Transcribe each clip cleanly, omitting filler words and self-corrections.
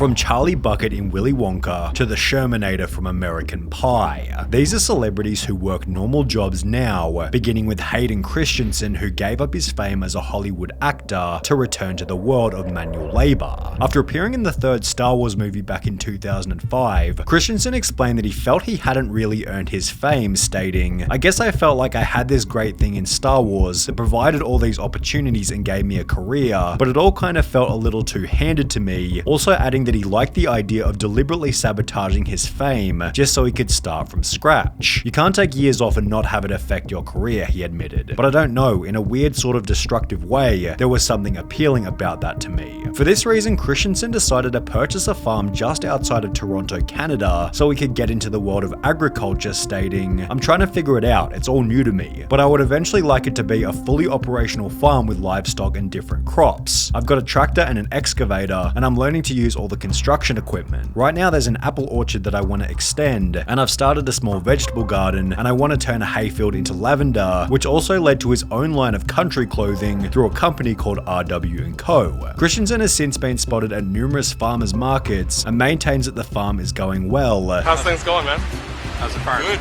From Charlie Bucket in Willy Wonka to the Shermanator from American Pie. These are celebrities who work normal jobs now, beginning with Hayden Christensen, who gave up his fame as a Hollywood actor to return to the world of manual labor. After appearing in the third Star Wars movie back in 2005, Christensen explained that he felt he hadn't really earned his fame, stating, "I guess I felt like I had this great thing in Star Wars that provided all these opportunities and gave me a career, but it all kind of felt a little too handed to me," also adding that he liked the idea of deliberately sabotaging his fame just so he could start from scratch. "You can't take years off and not have it affect your career," he admitted. "But I don't know, in a weird sort of destructive way, there was something appealing about that to me." For this reason, Christensen decided to purchase a farm just outside of Toronto, Canada, so he could get into the world of agriculture, stating, "I'm trying to figure it out, it's all new to me, but I would eventually like it to be a fully operational farm with livestock and different crops. I've got a tractor and an excavator, and I'm learning to use all the construction equipment. Right now there's an apple orchard that I want to extend, and I've started a small vegetable garden, and I want to turn a hayfield into lavender," which also led to his own line of country clothing through a company called RW & Co. Christensen has since been spotted at numerous farmers markets and maintains that the farm is going well. How's things going, man? How's the farm? Good.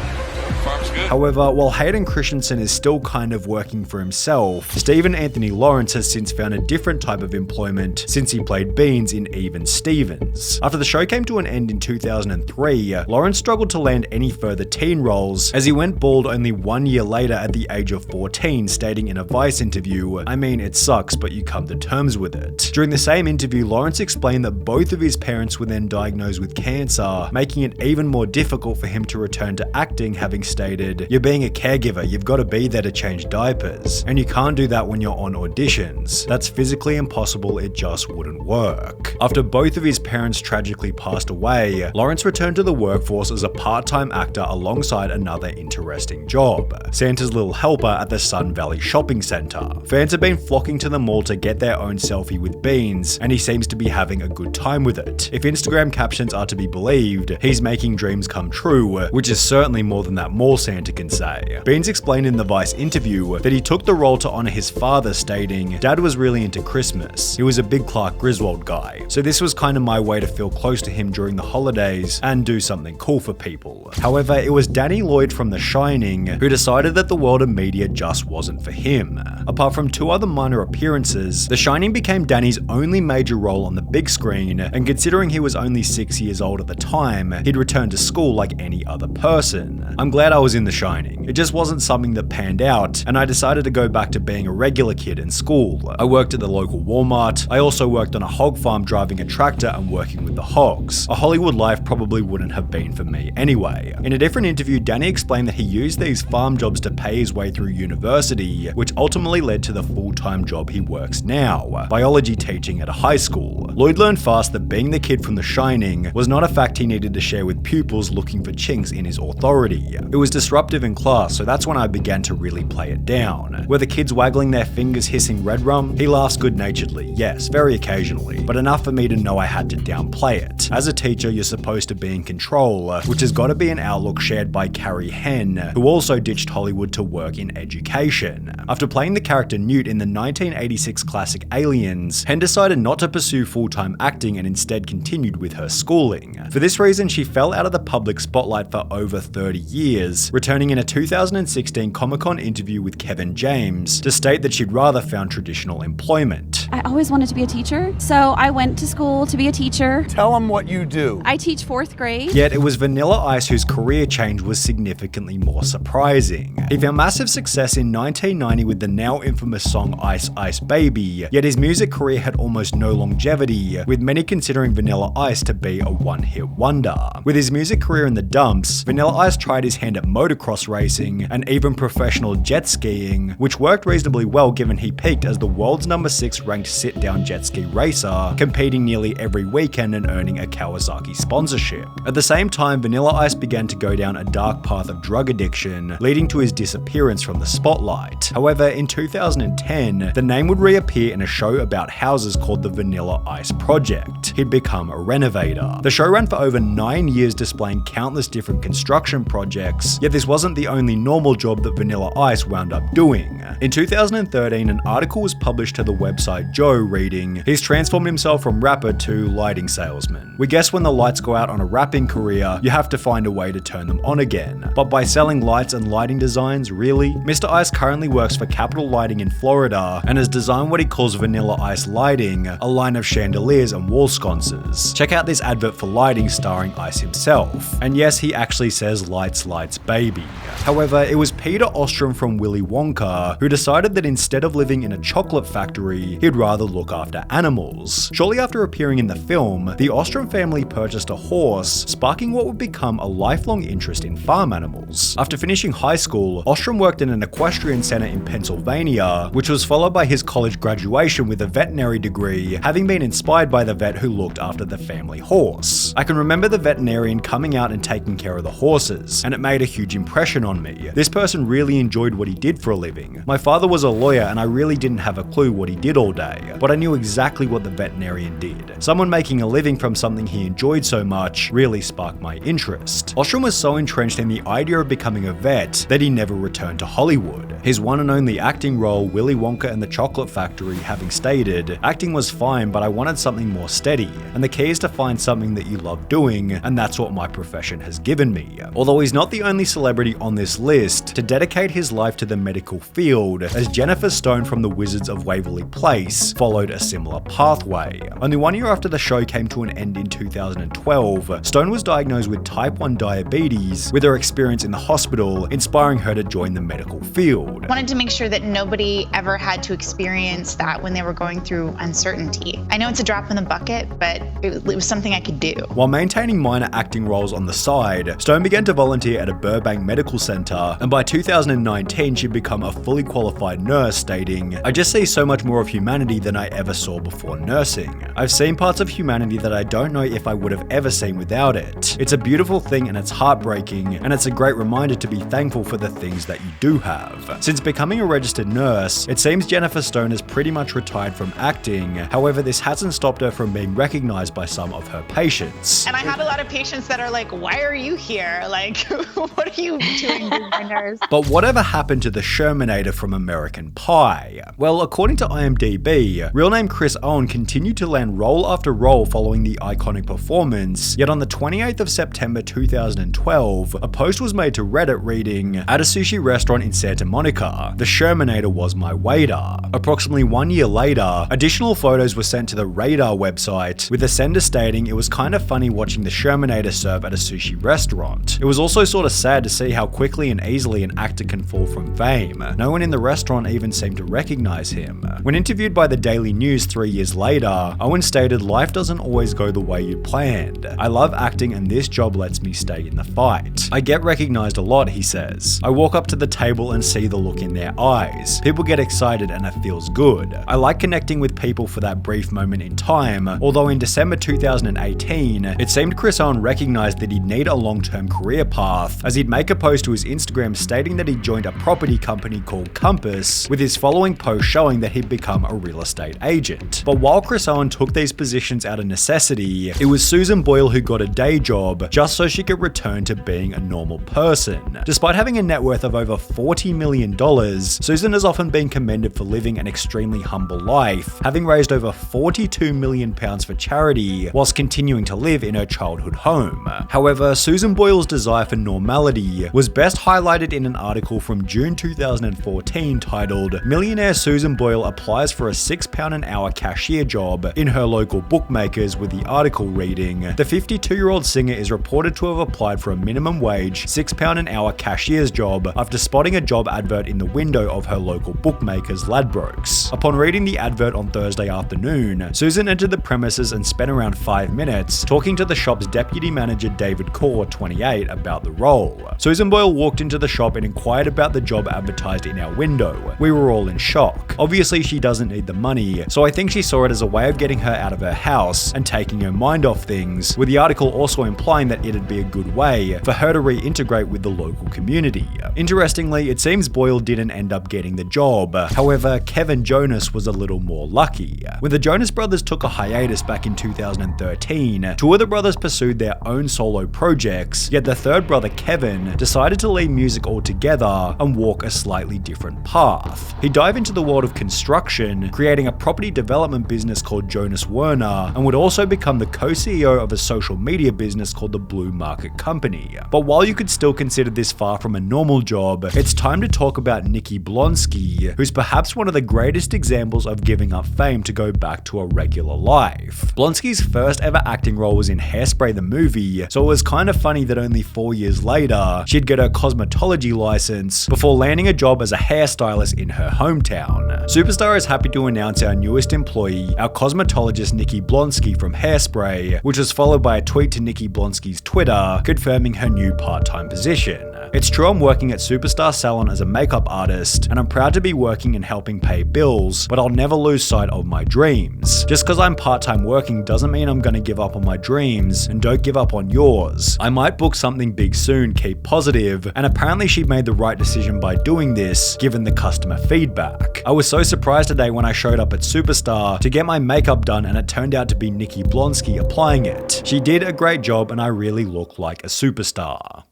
Farm's good. However, while Hayden Christensen is still kind of working for himself, Stephen Anthony Lawrence has since found a different type of employment since he played Beans in Even Stevens. After the show came to an end in 2003, Lawrence struggled to land any further teen roles, as he went bald only 1 year later at the age of 14, stating in a Vice interview, "I mean, it sucks, but you come to terms with it." During the same interview, Lawrence explained that both of his parents were then diagnosed with cancer, making it even more difficult for him to return to acting, having stated, "You're being a caregiver, you've got to be there to change diapers, and you can't do that when you're on auditions. That's physically impossible, it just wouldn't work." After both of his parents tragically passed away, Lawrence returned to the workforce as a part-time actor alongside another interesting job, Santa's little helper at the Sun Valley Shopping Center. Fans have been flocking to the mall to get their own selfie with Beans, and he seems to be having a good time with it. If Instagram captions are to be believed, he's making dreams come true, which is certainly more than that mall Santa can say. Beans explained in the Vice interview that he took the role to honor his father, stating, "Dad was really into Christmas. He was a big Clark Griswold guy, so this was kind of my way to feel close to him during the holidays and do something cool for people." However, it was Danny Lloyd from The Shining who decided that the world of media just wasn't for him. Apart from 2 other minor appearances, The Shining became Danny's only major role on the big screen, and considering he was only 6 years old at the time, he'd returned to school like any other person. "I'm glad I was in The Shining. It just wasn't something that panned out, and I decided to go back to being a regular kid in school. I worked at the local Walmart. I also worked on a hog farm driving a tractor and working with the hogs. A Hollywood life probably wouldn't have been for me anyway." In a different interview, Danny explained that he used these farm jobs to pay his way through university, which ultimately led to the full-time job he works now, biology teaching at a high school. Lloyd learned fast that being the kid from The Shining was not a fact he needed to share with pupils looking for chinks in his authority. It was disruptive in class, so that's when I began to really play it down. Were the kids waggling their fingers hissing red rum? He laughs good-naturedly, yes, very occasionally, but enough for me to know I had to downplay it. As a teacher, you're supposed to be in control, which has got to be an outlook shared by Carrie Henn, who also ditched Hollywood to work in education. After playing the character Newt in the 1986 classic Aliens, Henn decided not to pursue full-time acting and instead continued with her schooling. For this reason, she fell out of the public spotlight for over 30 years, returning in a 2016 Comic-Con interview with Kevin James to state that she'd rather found traditional employment. I always wanted to be a teacher, so I went to school to be a teacher. Tell them what you do. I teach 4th grade. Yet it was Vanilla Ice whose career change was significantly more surprising. He found massive success in 1990 with the now infamous song Ice Ice Baby, yet his music career had almost no longevity, with many considering Vanilla Ice to be a one-hit wonder. With his music career in the dumps, Vanilla Ice tried his hand at motocross racing and even professional jet skiing, which worked reasonably well given he peaked as the world's #6 ranked sit-down jet ski racer, competing nearly every weekend and earning a Kawasaki sponsorship. At the same time, Vanilla Ice began to go down a dark path of drug addiction, leading to his disappearance from the spotlight. However, in 2010, the name would reappear in a show about houses called the Vanilla Ice Project. He'd become a renovator. The show ran for over 9 years, displaying countless different construction projects, yet this wasn't the only normal job that Vanilla Ice wound up doing. In 2013, an article was published to the website Joe, reading, "He's transformed himself from rapper to lighting salesman. We guess when the lights go out on a rapping career, you have to find a way to turn them on again. But by selling lights and lighting designs, really?" Mr. Ice currently works for Capital Lighting in Florida and has designed what he calls Vanilla Ice Lighting, a line of chandeliers and wall sconces. Check out this advert for lighting starring Ice himself. And yes, he actually says lights, lights, baby. However, it was Peter Ostrom from Willy Wonka who decided that instead of living in a chocolate factory, he'd rather look after animals. Shortly after appearing in the film, the Ostrom family purchased a horse, sparking what would become a lifelong interest in farm animals. After finishing high school, Ostrom worked in an equestrian center in Pennsylvania, which was followed by his college graduation with a veterinary degree, having been inspired by the vet who looked after the family horse. I can remember the veterinarian coming out and taking care of the horses, and it made a huge impression on me. This person really enjoyed what he did for a living. My father was a lawyer and I really didn't have a clue what he did all day, but I knew exactly what the veterinarian did. Someone making a living from something he enjoyed so much really sparked my interest. Ostrom was so entrenched in the idea of becoming a vet that he never returned to Hollywood. His one and only acting role, Willy Wonka and the Chocolate Factory, having stated, "Acting was fine, but I wanted something more steady, and the key is to find something that you love doing, and that's what my profession has given me." Although he's not the only celebrity on this list to dedicate his life to the medical field, as Jennifer Stone from The Wizards of Waverly Place followed a similar pathway. Only 1 year after the show came to an end in 2012, Stone was diagnosed with type 1 diabetes, with her experience in the hospital inspiring her to join the medical field. Wanted to make sure that nobody ever had to experience that when they were going through uncertainty. I know it's a drop in the bucket, but it was something I could do. While maintaining minor acting roles on the side, Stone began to volunteer at a Burbank medical center, and by 2019 she'd become a fully qualified nurse, stating, "I just see so much more of humanity than I ever saw before nursing. I've seen parts of humanity that I don't know if I would have ever seen without it. It's a beautiful thing and it's heartbreaking, and it's a great reminder to be thankful for the things that you do have." Since becoming a registered nurse, it seems Jennifer Stone has pretty much retired from acting. However, this hasn't stopped her from being recognized by some of her patients. And I had a lot of patients that are like, "Why are you here? Like, what are you doing being a nurse?" But whatever happened to the Shermanator from American Pie? Well, according to IMDb, real name Chris Owen continued to land role after role following the iconic performance, yet on the 28th of September 2012, a post was made to Reddit reading, "At a sushi restaurant in Santa Monica, the Shermanator was my waiter." Approximately 1 year later, additional photos were sent to the Radar website, with the sender stating it was kind of funny watching the Shermanator serve at a sushi restaurant. It was also sort of sad to see how quickly and easily an actor can fall from fame. No one in the restaurant even seemed to recognize him. When interviewed by the Daily News 3 years later, Owen stated, "Life doesn't always go the way you planned. I love acting and this job lets me stay in the fight. I get recognized a lot," he says. "I walk up to the table and see the look in their eyes. People get excited and it feels good. I like connecting with people for that brief moment in time," although in December 2018, it seemed Chris Owen recognized that he'd need a long-term career path, as he'd make a post to his Instagram stating that he joined a property company called Compass, with his following post showing that he'd become a real estate agent. But while Chris Owen took these positions out of necessity, it was Susan Boyle who got a day job just so she could return to being a normal person. Despite having a net worth of over $40 million, Susan has often been commended for living an extremely humble life, having raised over £42 million for charity whilst continuing to live in her childhood home. However, Susan Boyle's desire for normality was best highlighted in an article from June 2014 titled, "Millionaire Susan Boyle applies for a £6 an hour cashier job in her local bookmakers," with the article reading, "The 52-year-old singer is reported to have applied for a minimum wage £6 an hour cashier's job after spotting a job advert in the window of her local bookmakers Ladbrokes. Upon reading the advert on Thursday afternoon, Susan entered the premises and spent around 5 minutes talking to the shop's deputy manager David Kaur, 28, about the role. Susan Boyle walked into the shop and inquired about the job advertised in our window. We were all in shock. Obviously she doesn't need the money, so I think she saw it as a way of getting her out of her house and taking her mind off things, with the article also implying that it'd be a good way for her to reintegrate with the local community." Interestingly, it seems Boyle didn't end up getting the job. However, Kevin Jonas was a little more lucky. When the Jonas Brothers took a hiatus back in 2013, two of the brothers pursued their own solo projects, yet the third brother Kevin decided to leave music altogether and walk a slightly different path. He dived into the world of construction, creating a property development business called Jonas Werner, and would also become the co-CEO of a social media business called the Blue Market Company. But while you could still consider this far from a normal job, it's time to talk about Nikki Blonsky, who's perhaps one of the greatest examples of giving up fame to go back to a regular life. Blonsky's first ever acting role was in Hairspray the movie, so it was kind of funny that only 4 years later, she'd get her cosmetology license before landing a job as a hairstylist in her hometown. Superstar is happy to announce our newest employee, our cosmetologist Nikki Blonsky from Hairspray, which was followed by a tweet to Nikki Blonsky's Twitter confirming her new part-time position. It's true I'm working at Superstar Salon as a makeup artist, and I'm proud to be working and helping pay bills, but I'll never lose sight of my dreams. Just because I'm part-time working doesn't mean I'm gonna give up on my dreams, and don't give up on yours. I might book something big soon, keep positive, and apparently she made the right decision by doing this, given the customer feedback. I was so surprised today when I showed up at Superstar to get my makeup done and it turned out to be Nikki Blonsky applying it. She did a great job and I really look like a superstar.